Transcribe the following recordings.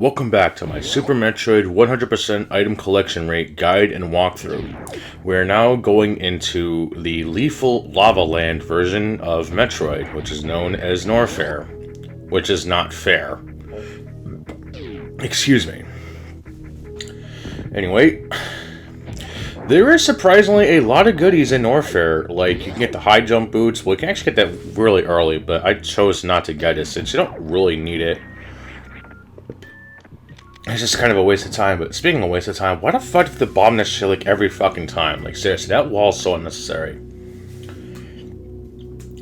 Welcome back to my Super Metroid 100% item collection rate guide and walkthrough. We're now going into the Lethal Lava Land version of Metroid, which is known as Norfair, which is not fair. Excuse me. Anyway, there is surprisingly a lot of goodies in Norfair. Like, you can get the high jump boots. Well, you can actually get that really early, but I chose not to get it since you don't really need it. It's just kind of a waste of time, but speaking of waste of time, why the fuck did the bomb this shit like every fucking time? Like, seriously, that wall's so unnecessary.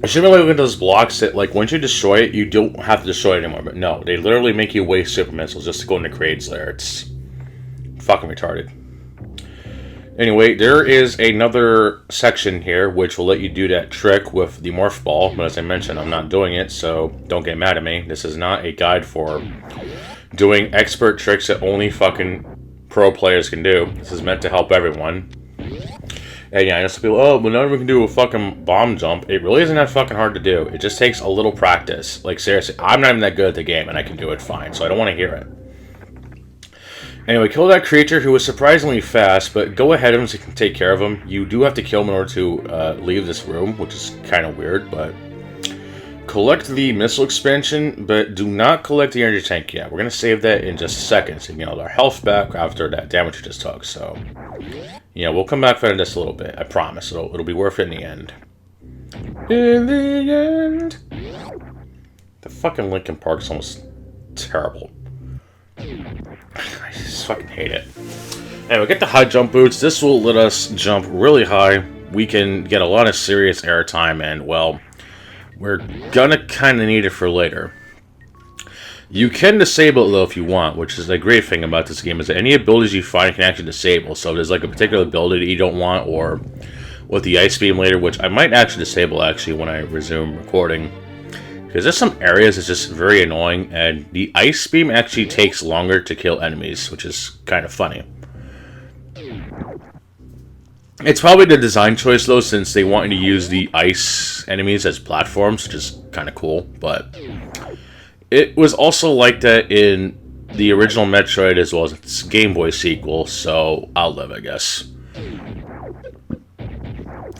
I should really look at those blocks that, like, once you destroy it, you don't have to destroy it anymore, but no, they literally make you waste super missiles just to go into Kraid's lair. It's fucking retarded. Anyway, there is another section here which will let you do that trick with the morph ball, but as I mentioned, I'm not doing it, so don't get mad at me. This is not a guide for doing expert tricks that only fucking pro players can do. This is meant to help everyone. And yeah, I know some people, oh, well, now everyone can do a fucking bomb jump. It really isn't that fucking hard to do. It just takes a little practice. Like, seriously, I'm not even that good at the game, and I can do it fine, so I don't want to hear it. Anyway, kill that creature who is surprisingly fast, but go ahead of him so you can take care of him. You do have to kill him in order to leave this room, which is kind of weird, but collect the missile expansion, but do not collect the energy tank yet. We're going to save that in just a second, so you can get our health back after that damage we just took. So, yeah, we'll come back for this a little bit. I promise. It'll be worth it in the end. In the end. The fucking Linkin Park song was terrible. I just fucking hate it. Anyway, get the high jump boots. This will let us jump really high. We can get a lot of serious airtime, and, well, we're gonna kinda need it for later. You can disable it though if you want, which is a great thing about this game, is that any abilities you find you can actually disable. So if there's like a particular ability that you don't want, or with the ice beam later, which I might actually disable actually when I resume recording. Because there's some areas that's just very annoying, and the ice beam actually takes longer to kill enemies, which is kind of funny. It's probably the design choice, though, since they want you to use the ice enemies as platforms, which is kind of cool, but it was also like that in the original Metroid as well as its Game Boy sequel, so I'll live, I guess.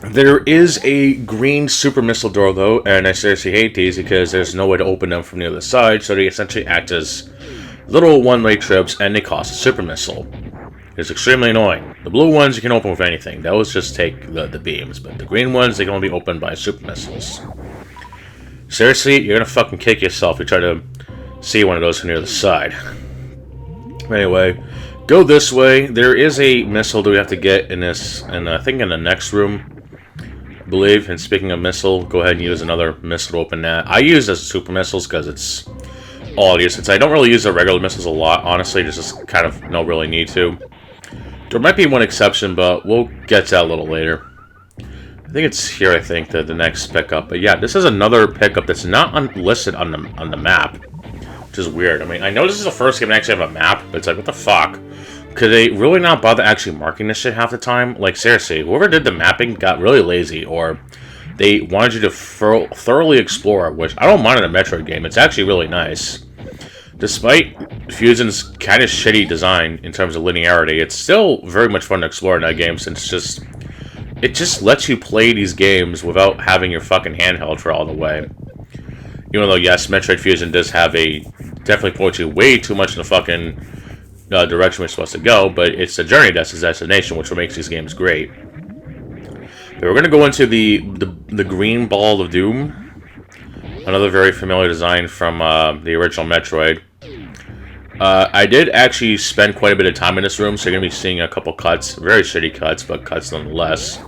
There is a green super missile door, though, and I seriously hate these because there's no way to open them from the other side, so they essentially act as little one-way trips, and they cost a super missile. It's extremely annoying. The blue ones you can open with anything. Those just take the beams. But the green ones, they can only be opened by super missiles. Seriously, you're gonna fucking kick yourself if you try to see one of those from the other side. Anyway, go this way. There is a missile that we have to get in this, and I think in the next room, I believe. And speaking of missile, go ahead and use another missile to open that. I use as super missiles because it's all it is. Since I don't really use the regular missiles a lot, honestly, there's just kind of no really need to. There might be one exception, but we'll get to that a little later. I think it's here, I think, the next pickup. But yeah, this is another pickup that's not listed on the map, which is weird. I mean, I know this is the first game to actually have a map, but it's like, what the fuck? Could they really not bother actually marking this shit half the time? Like, seriously, whoever did the mapping got really lazy, or they wanted you to thoroughly explore, which I don't mind in a Metroid game. It's actually really nice. Despite Fusion's kind of shitty design in terms of linearity, it's still very much fun to explore in that game, since it just lets you play these games without having your fucking handheld for all the way. Even though, yes, Metroid Fusion does have definitely points you way too much in the fucking direction we're supposed to go, but it's the journey that's the destination, which makes these games great. But we're going to go into the green ball of doom. Another very familiar design from the original Metroid. I did actually spend quite a bit of time in this room, so you're going to be seeing a couple cuts. Very shitty cuts, but cuts nonetheless.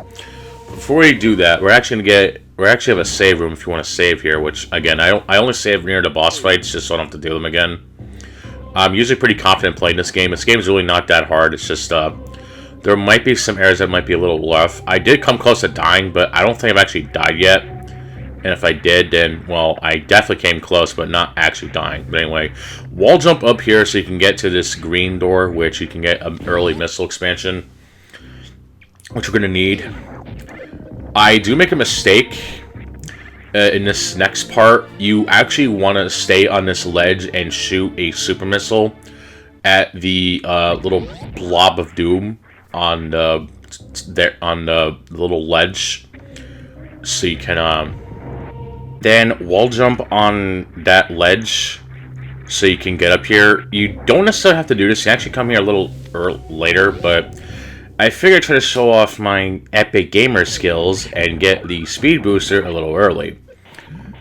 Before we do that, we actually have a save room if you want to save here, which, again, I only save near the boss fights just so I don't have to do them again. I'm usually pretty confident playing this game. This game is really not that hard. It's just, there might be some areas that might be a little rough. I did come close to dying, but I don't think I've actually died yet. And if I did, then, well, I definitely came close, but not actually dying. But anyway, wall jump up here so you can get to this green door, which you can get an early missile expansion, which we're going to need. I do make a mistake in this next part. You actually want to stay on this ledge and shoot a super missile at the little blob of doom on the little ledge, so you can then wall jump on that ledge, so you can get up here. You don't necessarily have to do this. You actually come here a little later, but I figured I'd try to show off my epic gamer skills and get the speed booster a little early,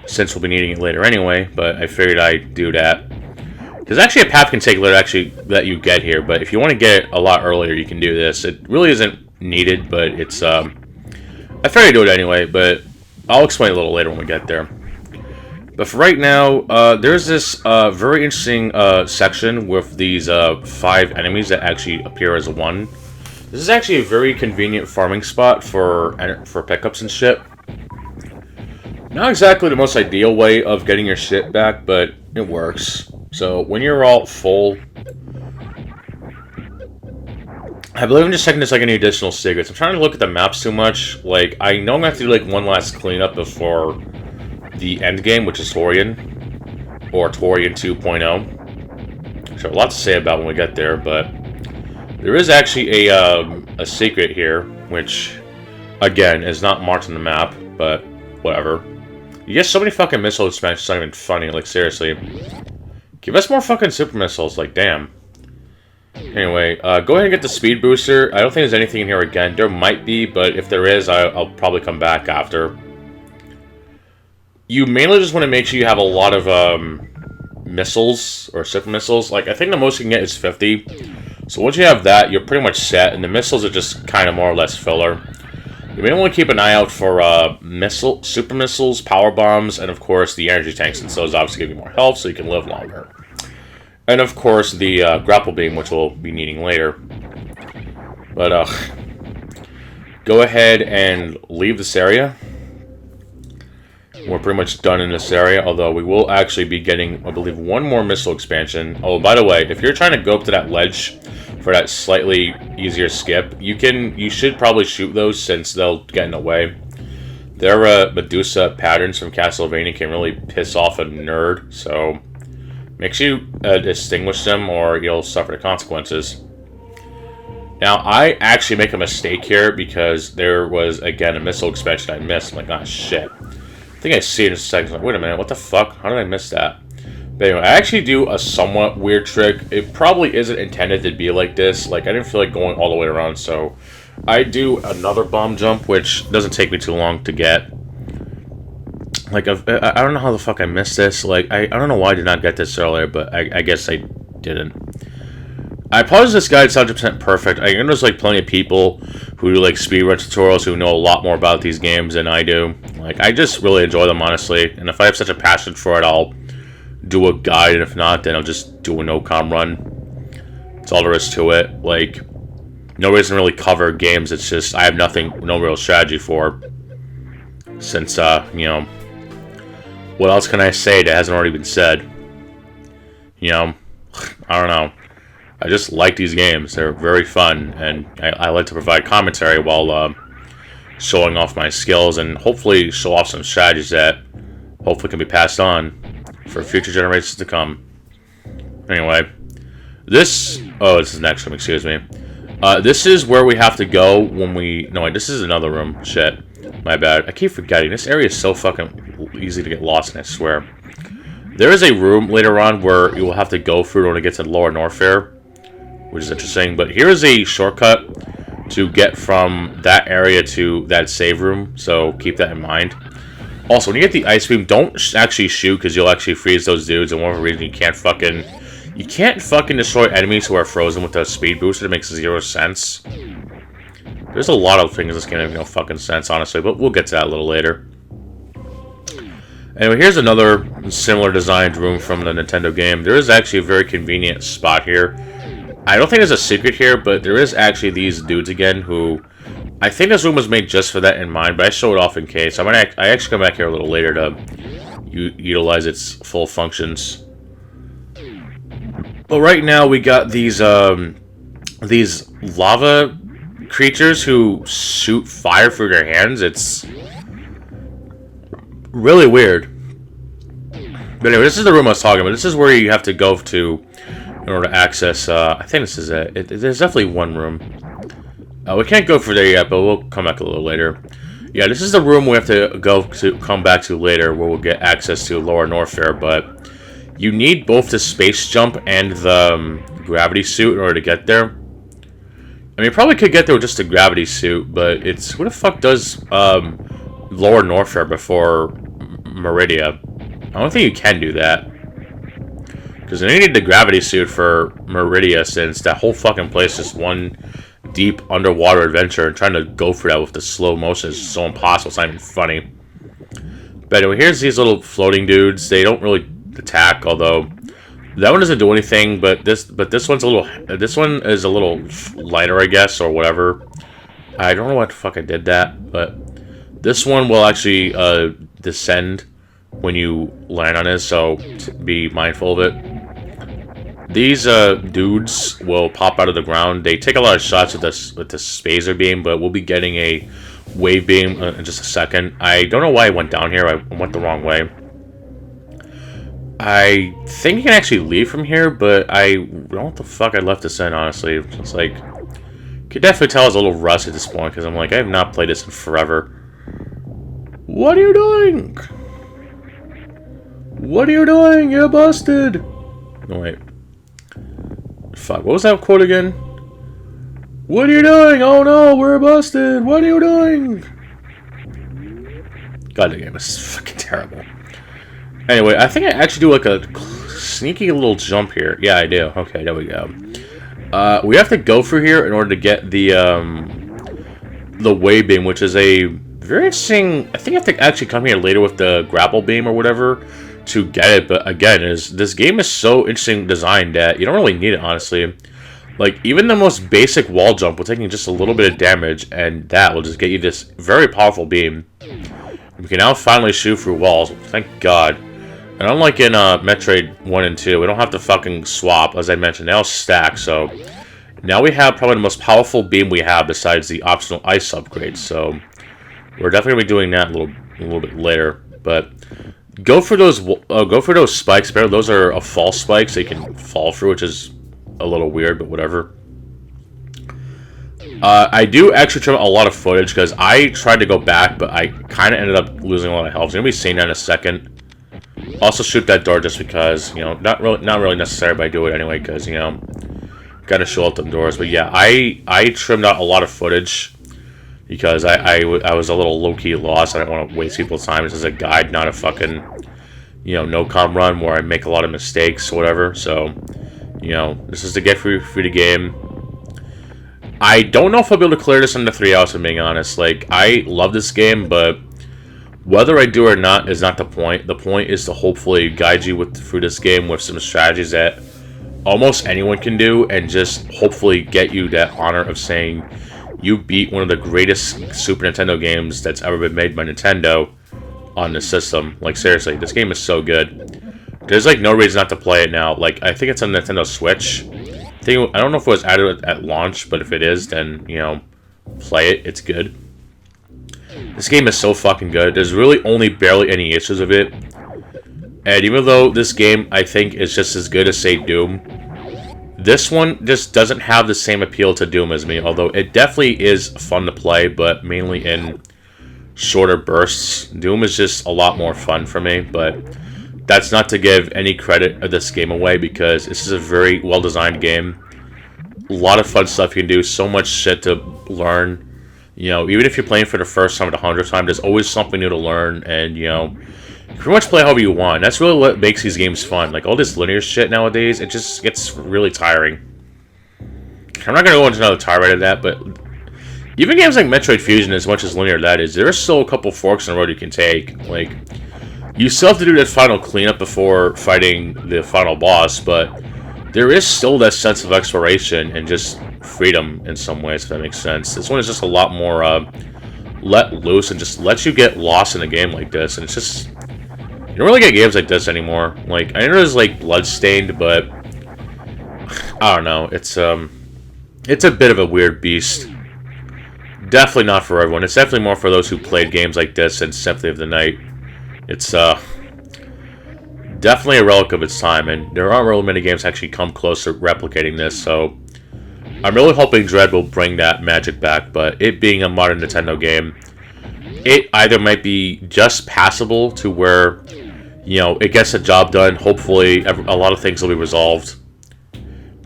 since we'll be needing it later anyway. But I figured I'd do that. There's actually a path can take later actually that you get here, but if you want to get it a lot earlier, you can do this. It really isn't needed, but it's I figured I'd do it anyway, but I'll explain a little later when we get there. But for right now, there's this very interesting section with these 5 enemies that actually appear as one. This is actually a very convenient farming spot for pickups and shit. Not exactly the most ideal way of getting your shit back, but it works. So when you're all full, I believe I'm just checking this like any additional secrets. I'm trying to look at the maps too much. Like, I know I'm gonna have to do like one last cleanup before the end game, which is Torian, or Torian 2.0. So a lot to say about when we get there, but there is actually a secret here, which again is not marked on the map, but whatever. You get so many fucking missile expansions, it's not even funny. Like, seriously, give us more fucking super missiles. Like, damn. Anyway, go ahead and get the speed booster. I don't think there's anything in here again. There might be, but if there is, I'll probably come back after. You mainly just want to make sure you have a lot of missiles or super missiles. Like, I think the most you can get is 50. So once you have that, you're pretty much set, and the missiles are just kind of more or less filler. You may want to keep an eye out for super missiles, power bombs, and of course the energy tanks, since those obviously give you more health, so you can live longer. And of course the grapple beam, which we'll be needing later. But go ahead and leave this area. We're pretty much done in this area, although we will actually be getting, I believe, one more missile expansion. Oh, by the way, if you're trying to go up to that ledge for that slightly easier skip, you should probably shoot those since they'll get in the way. Their Medusa patterns from Castlevania can really piss off a nerd, so make sure you distinguish them or you'll suffer the consequences. Now, I actually make a mistake here because there was, again, a missile expansion I missed. I'm like, ah, shit. I think I see it in a second. I'm like, wait a minute, what the fuck? How did I miss that? But anyway, I actually do a somewhat weird trick. It probably isn't intended to be like this. Like, I didn't feel like going all the way around, so I do another bomb jump, which doesn't take me too long to get. Like, I don't know how the fuck I missed this. Like, I don't know why I did not get this earlier, but I guess I didn't. I apologize, this guide's 100% perfect. I know there's like plenty of people who do like speedrun tutorials who know a lot more about these games than I do. Like, I just really enjoy them, honestly. And if I have such a passion for it, I'll do a guide, and if not, then I'll just do a no-com run. That's all there is to it. Like, no reason to really cover games. It's just, I have no real strategy for. Since, you know, what else can I say that hasn't already been said? You know, I don't know. I just like these games. They're very fun, and I like to provide commentary while showing off my skills and hopefully show off some strategies that hopefully can be passed on for future generations to come. Anyway, this is the next room, excuse me. This is where we have to go when we... No, wait, this is another room. Shit. My bad. I keep forgetting. This area is so fucking easy to get lost in, I swear. There is a room later on where you will have to go through when it gets to Lower Norfair, which is interesting. But here is a shortcut to get from that area to that save room, so keep that in mind. Also, when you get the ice beam, don't actually shoot, because you'll actually freeze those dudes, and one of the reasons you can't fucking destroy enemies who are frozen with a speed booster. It makes 0 sense. There's a lot of things in this game that make no fucking sense, honestly, but we'll get to that a little later. Anyway, here's another similar designed room from the Nintendo game. There is actually a very convenient spot here. I don't think there's a secret here, but there is actually these dudes again who... I think this room was made just for that in mind, but I show it off in case. I actually come back here a little later to utilize its full functions. But right now we got these lava creatures who shoot fire through their hands. It's really weird. But anyway, this is the room I was talking about. This is where you have to go to in order to access, I think this is it. There's definitely one room. We can't go for there yet, but we'll come back a little later. Yeah, this is the room we have to come back to later, where we'll get access to Lower Norfair, but you need both the space jump and the gravity suit in order to get there. I mean, you probably could get there with just the gravity suit, but it's... Who the fuck does Lower Norfair before Meridia? I don't think you can do that. Because you need the gravity suit for Meridia, since that whole fucking place is one deep underwater adventure, and trying to go for that with the slow motion is so impossible. It's not even funny. But anyway, here's these little floating dudes. They don't really attack, although that one doesn't do anything. But this one's a little. This one is a little lighter, I guess, or whatever. I don't know what the fuck I did that, but this one will actually descend when you land on it, so be mindful of it. These dudes will pop out of the ground. They take a lot of shots with this phaser beam, but we'll be getting a wave beam in just a second. I don't know why I went down here. I went the wrong way. I think you can actually leave from here, but I don't know what the fuck I left this in, honestly. It's like, you can definitely tell it's a little rusty at this point, because I'm like, I have not played this in forever. What are you doing? What are you doing? You're busted. No, wait. Fuck, what was that quote again? What are you doing? Oh no, we're busted. What are you doing? God, the game is fucking terrible. Anyway, I think I actually do like a sneaky little jump here. Yeah, I do. Okay, there we go. We have to go through here in order to get the wave beam, which is a very interesting... I think I have to actually come here later with the grapple beam or whatever to get it, but again, this game is so interesting designed that you don't really need it, honestly. Like, even the most basic wall jump will take you just a little bit of damage, and that will just get you this very powerful beam. We can now finally shoot through walls, thank God. And unlike in Metroid 1 and 2, we don't have to fucking swap, as I mentioned, they all stack, so... Now we have probably the most powerful beam we have besides the optional ice upgrade, so... We're definitely going to be doing that a little bit later, but... Go for those spikes. Those are a false spike, so you can fall through, which is a little weird, but whatever. I do actually trim a lot of footage because I tried to go back, but I kind of ended up losing a lot of health. So you're gonna be seeing that in a second. Also, shoot that door just because, you know, not really necessary, but I do it anyway because, you know, gotta show out them doors. But yeah, I trimmed out a lot of footage. Because I was a little low-key lost. I didn't want to waste people's time. This is a guide, not a fucking, you know, no-com run where I make a lot of mistakes or whatever. So, you know, this is to get through the game. I don't know if I'll be able to clear this under 3 hours, if I'm being honest. Like, I love this game, but whether I do or not is not the point. The point is to hopefully guide you through this game with some strategies that almost anyone can do, and just hopefully get you that honor of saying... You beat one of the greatest Super Nintendo games that's ever been made by Nintendo on the system. Like, seriously, this game is so good. There's, like, no reason not to play it now. Like, I think it's on Nintendo Switch. I don't know if it was added at launch, but if it is, then, you know, play it. It's good. This game is so fucking good. There's really only barely any issues of it. And even though this game, I think, is just as good as, say, Doom... This one just doesn't have the same appeal to Doom as me, although it definitely is fun to play, but mainly in shorter bursts. Doom is just a lot more fun for me, but that's not to give any credit of this game away, because this is a very well-designed game. A lot of fun stuff you can do, so much shit to learn. You know, even if you're playing for the first time or the 100th time, there's always something new to learn, and, you know... You pretty much play however you want. That's really what makes these games fun. Like, all this linear shit nowadays, it just gets really tiring. I'm not going to go into another tirade of that, but... Even games like Metroid Fusion, as much as linear that is, there are still a couple forks in the road you can take. Like, you still have to do that final cleanup before fighting the final boss, but... There is still that sense of exploration and just freedom in some ways, if that makes sense. This one is just a lot more, let loose and just lets you get lost in a game like this, and it's just... You don't really get games like this anymore. Like, I know there's, like, Bloodstained, but... I don't know. It's a bit of a weird beast. Definitely not for everyone. It's definitely more for those who played games like this and Symphony of the Night. It's, definitely a relic of its time, and there aren't really many games that actually come close to replicating this, so I'm really hoping Dread will bring that magic back, but it being a modern Nintendo game, it either might be just passable to where, you know, it gets the job done. Hopefully, a lot of things will be resolved.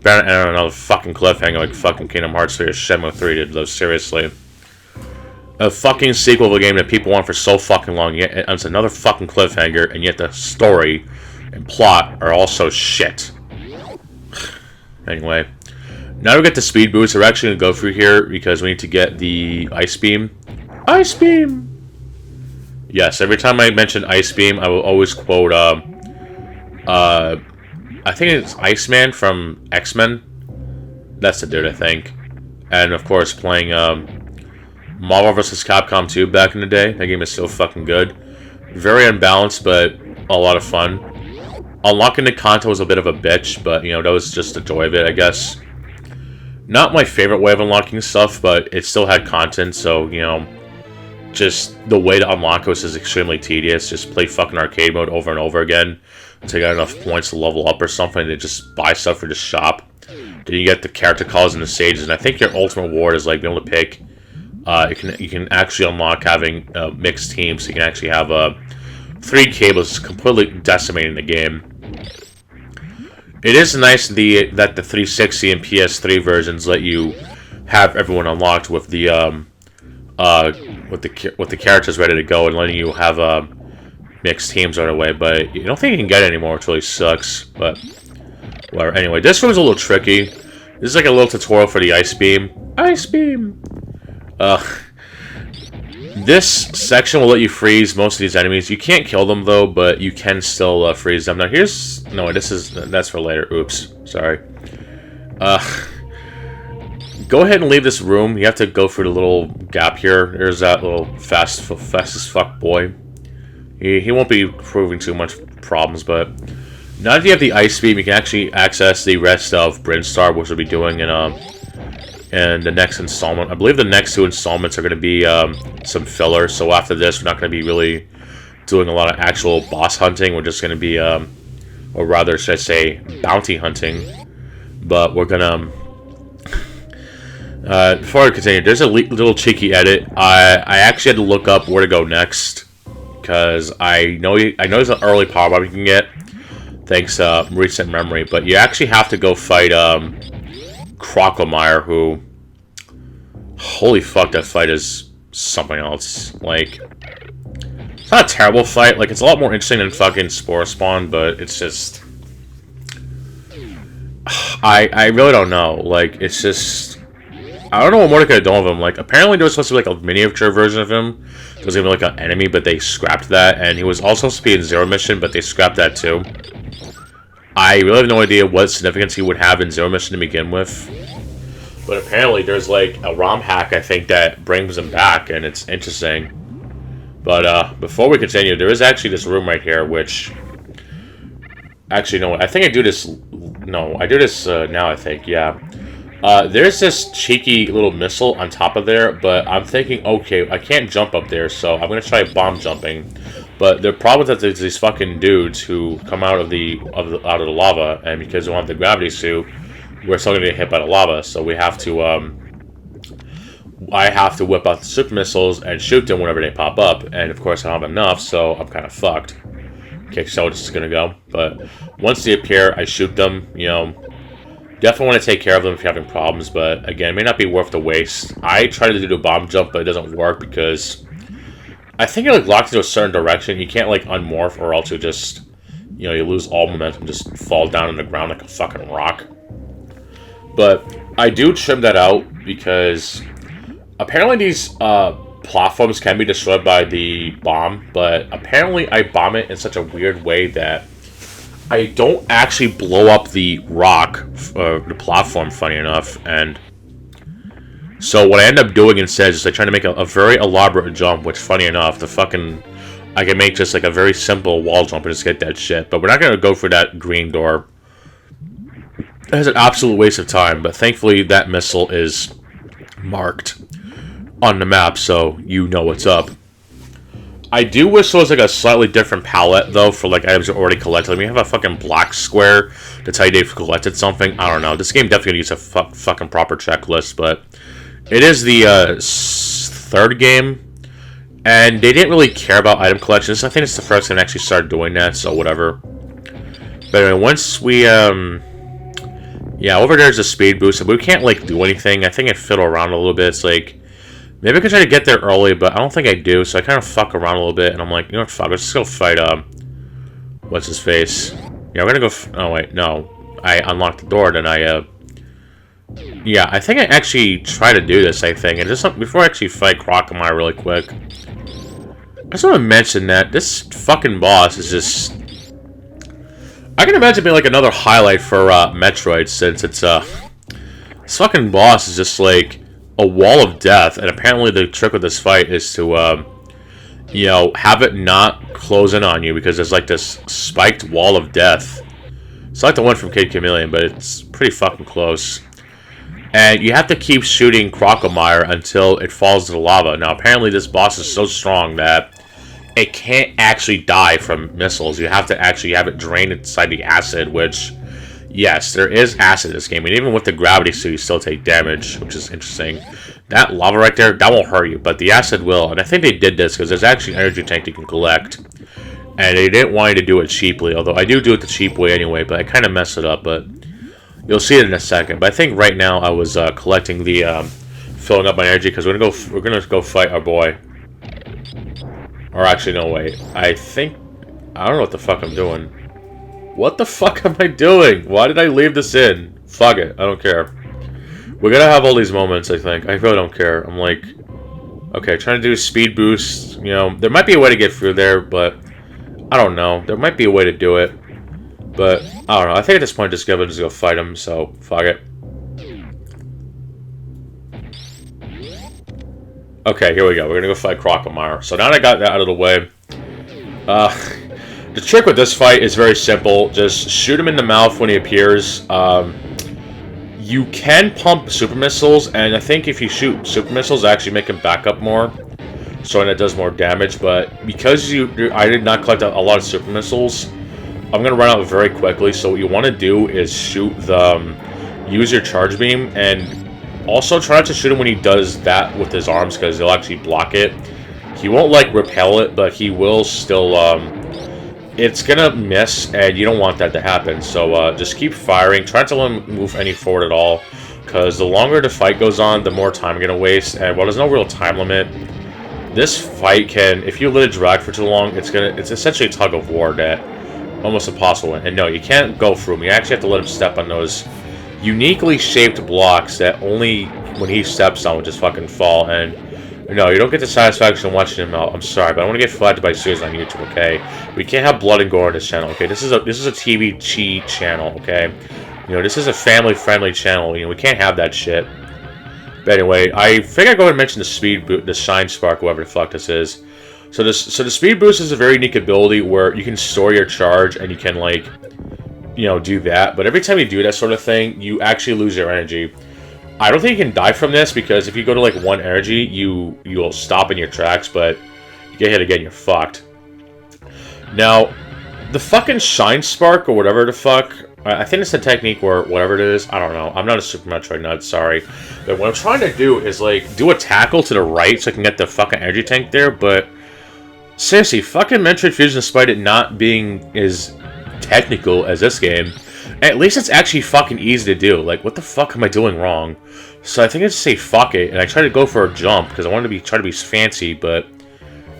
Better than another fucking cliffhanger like fucking Kingdom Hearts 3 or Shenmue 3 did, though, seriously. A fucking sequel of a game that people want for so fucking long, yet it's another fucking cliffhanger, and yet the story and plot are also shit. Anyway, now we get the speed boost. We're actually going to go through here because we need to get the Ice Beam. Ice Beam! Yes, every time I mention Ice Beam, I will always quote, I think it's Iceman from X-Men. That's the dude, I think. And, of course, playing, Marvel vs. Capcom 2 back in the day. That game is so fucking good. Very unbalanced, but a lot of fun. Unlocking the content was a bit of a bitch, but, you know, that was just the joy of it, I guess. Not my favorite way of unlocking stuff, but it still had content, so, you know, just the way to unlock it was just extremely tedious. Just play fucking arcade mode over and over again until you got enough points to level up or something, and just buy stuff for the shop. Then you get the character calls and the stages, and I think your ultimate reward is, like, being able to pick... you can actually unlock having mixed teams, so you can actually have 3 cables completely decimating the game. It is nice that the 360 and PS3 versions let you have everyone unlocked with the characters ready to go and letting you have mixed teams right away. But you don't think you can get it anymore, which really sucks. But whatever. Anyway, this one's a little tricky. This is like a little tutorial for the Ice Beam. Ice Beam. This section will let you freeze most of these enemies. You can't kill them though, but you can still freeze them. Now that's for later. Oops, sorry. Go ahead and leave this room. You have to go through the little gap here. There's that little fast as fuck boy. He won't be proving too much problems, but now that you have the Ice Beam, you can actually access the rest of Brinstar, which we'll be doing in the next installment. I believe the next 2 installments are going to be some filler, so after this, we're not going to be really doing a lot of actual boss hunting. We're just going to be, or rather, should I say, bounty hunting. But we're going to... before I continue, there's a little cheeky edit. I actually had to look up where to go next, because I know there's an early power-up you can get, thanks to recent memory, but you actually have to go fight, Crocomire, who... Holy fuck, that fight is something else. Like, it's not a terrible fight. Like, it's a lot more interesting than fucking Spore Spawn, but it's just... I really don't know. Like, it's just... I don't know what more they could have done with him. Like, apparently there was supposed to be, like, a miniature version of him. There was going to be, like, an enemy, but they scrapped that. And he was also supposed to be in Zero Mission, but they scrapped that, too. I really have no idea what significance he would have in Zero Mission to begin with. But apparently there's like a ROM hack, I think, that brings him back, and it's interesting. But before we continue, there is actually this room right here, which... Actually, no, I think I do this... No, I do this now, I think, yeah. There's this cheeky little missile on top of there, but I'm thinking, okay, I can't jump up there, so I'm going to try bomb jumping. But the problem is that there's these fucking dudes who come out of the lava, and because they don't have the gravity suit, we're still going to get hit by the lava, so we have to, I have to whip out the super missiles and shoot them whenever they pop up, and of course I don't have enough, so I'm kind of fucked. Okay, so this is going to go, but once they appear, I shoot them, you know, definitely want to take care of them if you're having problems, but again, it may not be worth the waste. I try to do the bomb jump, but it doesn't work because I think you're like locked into a certain direction. You can't like unmorph, or else you just, you know, you lose all momentum, just fall down on the ground like a fucking rock. But I do trim that out because apparently these platforms can be destroyed by the bomb, but apparently I bomb it in such a weird way that I don't actually blow up the rock, the platform, funny enough, and so what I end up doing instead is I try to make a very elaborate jump, which, funny enough, I can make just like a very simple wall jump and just get that shit, but we're not going to go for that green door. It's an absolute waste of time, but thankfully that missile is marked on the map, so you know what's up. I do wish there was like a slightly different palette though for like items you already collected. Like, we have a fucking black square to tell you they've collected something. I don't know. This game definitely needs a fucking proper checklist, but it is the third game, and they didn't really care about item collections. I think it's the first game to actually start doing that, so whatever. But anyway, once we yeah, over there's a speed boost, but we can't like do anything. I think I fiddle around a little bit. It's like, maybe I could try to get there early, but I don't think I do, so I kind of fuck around a little bit, and I'm like, you know what, fuck, let's just go fight, what's his face? Yeah, we're gonna go, oh wait, no. I unlocked the door, then I, yeah, I think I actually try to do this, I think, and just, before I actually fight Crocomire really quick, I just want to mention that this fucking boss is just, I can imagine being like another highlight for, Metroid, since it's, this fucking boss is just like a wall of death, and apparently the trick with this fight is to, you know, have it not close in on you, because there's like this spiked wall of death. It's like the one from Kid Chameleon, but it's pretty fucking close. And you have to keep shooting Crocomire until it falls to the lava. Now, apparently this boss is so strong that it can't actually die from missiles. You have to actually have it drain inside the acid, which, yes, there is acid in this game. And even with the gravity suit, you still take damage, which is interesting. That lava right there, that won't hurt you, but the acid will. And I think they did this because there's actually an energy tank you can collect. And they didn't want you to do it cheaply, although I do it the cheap way anyway, but I kind of messed it up, but you'll see it in a second. But I think right now I was collecting the, filling up my energy, because we're gonna go fight our boy. Or actually, no, wait. I don't know what the fuck I'm doing. What the fuck am I doing? Why did I leave this in? Fuck it, I don't care. We're gonna have all these moments, I think. I really don't care. I'm like, okay, trying to do speed boost. You know, there might be a way to get through there, but I don't know. There might be a way to do it, but I don't know. I think at this point, just go fight him. So fuck it. Okay, here we go. We're gonna go fight Crocomire. So now that I got that out of the way, the trick with this fight is very simple. Just shoot him in the mouth when he appears. You can pump super missiles, and I think if you shoot super missiles, actually make him back up more, so it does more damage. But because I did not collect a lot of super missiles, I'm gonna run out very quickly. So what you want to do is shoot use your charge beam, and also try not to shoot him when he does that with his arms, because he'll actually block it. He won't like repel it, but he will still. It's gonna miss, and you don't want that to happen. So just keep firing. Try not to let him move any forward at all, because the longer the fight goes on, the more time you're gonna waste. And while there's no real time limit, this fight can, if you let it drag for too long, it's essentially a tug of war that almost impossible. And no, you can't go through him. You actually have to let him step on those uniquely shaped blocks that only when he steps on would just fucking fall. And no, you don't get the satisfaction of watching him out. I'm sorry, but I want to get flagged by series on YouTube, okay? We can't have blood and gore on this channel, okay? This is a TV cheat channel, okay? You know, this is a family-friendly channel. You know, we can't have that shit. But anyway, I think I go ahead and mention the Shine Spark, whatever the fuck this is. So the speed boost is a very unique ability where you can store your charge and you can, like, you know, do that. But every time you do that sort of thing, you actually lose your energy. I don't think you can die from this, because if you go to like 1 energy, you'll stop in your tracks, but you get hit again, you're fucked. Now, the fucking Shine Spark, or whatever the fuck, I think it's a technique where whatever it is, I don't know. I'm not a Super Metroid nut, sorry. But what I'm trying to do is like do a tackle to the right so I can get the fucking energy tank there, but seriously, fucking Metroid Fusion, despite it not being as technical as this game, at least it's actually fucking easy to do. Like, what the fuck am I doing wrong? So I think I just say fuck it, and I try to go for a jump, because I want to try to be fancy, but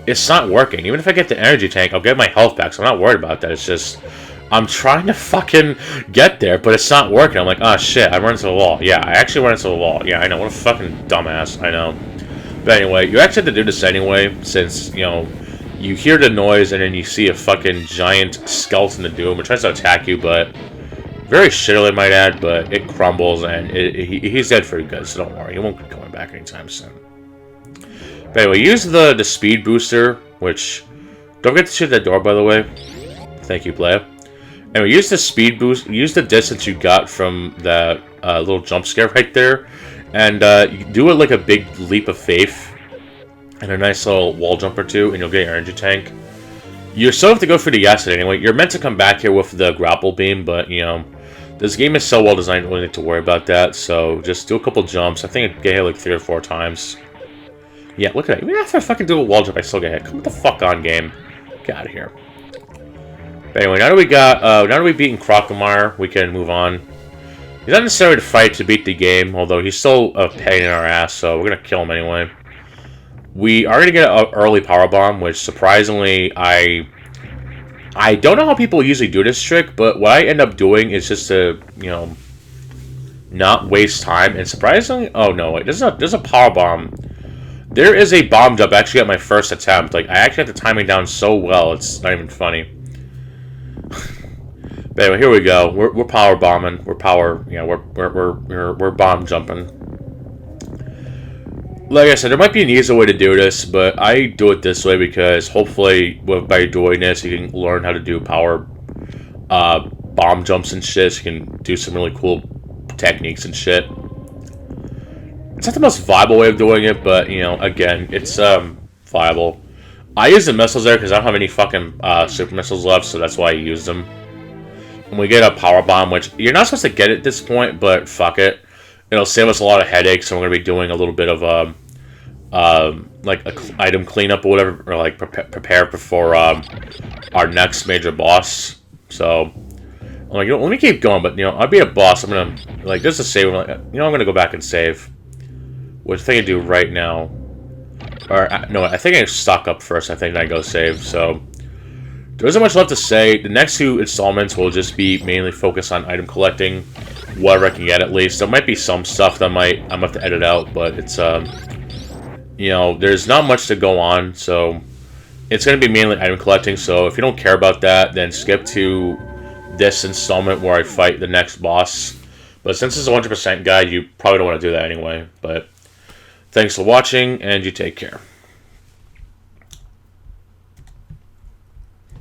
it's not working. Even if I get the energy tank, I'll get my health back, so I'm not worried about that. It's just, I'm trying to fucking get there, but it's not working. I'm like, oh shit, I run into the wall. Yeah, I actually run into the wall. Yeah, I know, what a fucking dumbass, I know. But anyway, you actually have to do this anyway, since, you know, you hear the noise, and then you see a fucking giant skeleton of doom. It tries to attack you, but very shittily, I might add, but it crumbles, and he's dead for good, so don't worry. He won't be coming back anytime soon. But anyway, use the speed booster, which, don't forget to shoot that door, by the way. Thank you, player. Anyway, use the speed boost, use the distance you got from that little jump scare right there, and you do it like a big leap of faith. and a nice little wall jump or two, and you'll get your energy tank. You still have to go through the acid anyway. You're meant to come back here with the grapple beam, but, you know, this game is so well designed, you don't really need to worry about that. So just do a couple jumps. I think I get hit like 3 or 4 times. Yeah, look at that. Even after I fucking do a wall jump, I still get hit. Come the fuck on, game. Get out of here. But anyway, now that we've beaten Crocomire, we can move on. He's not necessary to fight to beat the game, although he's still a pain in our ass, so we're gonna kill him anyway. We are gonna get an early power bomb, which surprisingly I don't know how people usually do this trick, but what I end up doing is just to, you know, not waste time. And surprisingly, oh no, wait, there's a power bomb. There is a bomb jump actually at my first attempt. Like, I actually had the timing down so well, it's not even funny. But anyway, here we go. We're power bombing. We're bomb jumping. Like I said, there might be an easier way to do this, but I do it this way because hopefully, by doing this, you can learn how to do power bomb jumps and shit. So you can do some really cool techniques and shit. It's not the most viable way of doing it, but, you know, again, it's viable. I use the missiles there because I don't have any fucking super missiles left, so that's why I use them. And we get a power bomb, which you're not supposed to get at this point, but fuck it. It'll save us a lot of headaches, and we're going to be doing a little bit of like a item cleanup or whatever, or like prepare for our next major boss. So I'm like, you know, let me keep going, but, you know, I'll be a boss. I'm gonna, like, just to save, I'm like, you know, I'm gonna go back and save, which I think I do right now. Or no, I think I stock up first. I think I go save. So there isn't much left to say. The next 2 installments will just be mainly focused on item collecting, whatever I can get at least. There might be some stuff that I'm gonna have to edit out, but it's you know, there's not much to go on, so it's gonna be mainly item collecting. So if you don't care about that, then skip to this installment where I fight the next boss. But since it's a 100% guide, you probably don't want to do that anyway. But thanks for watching, and you take care.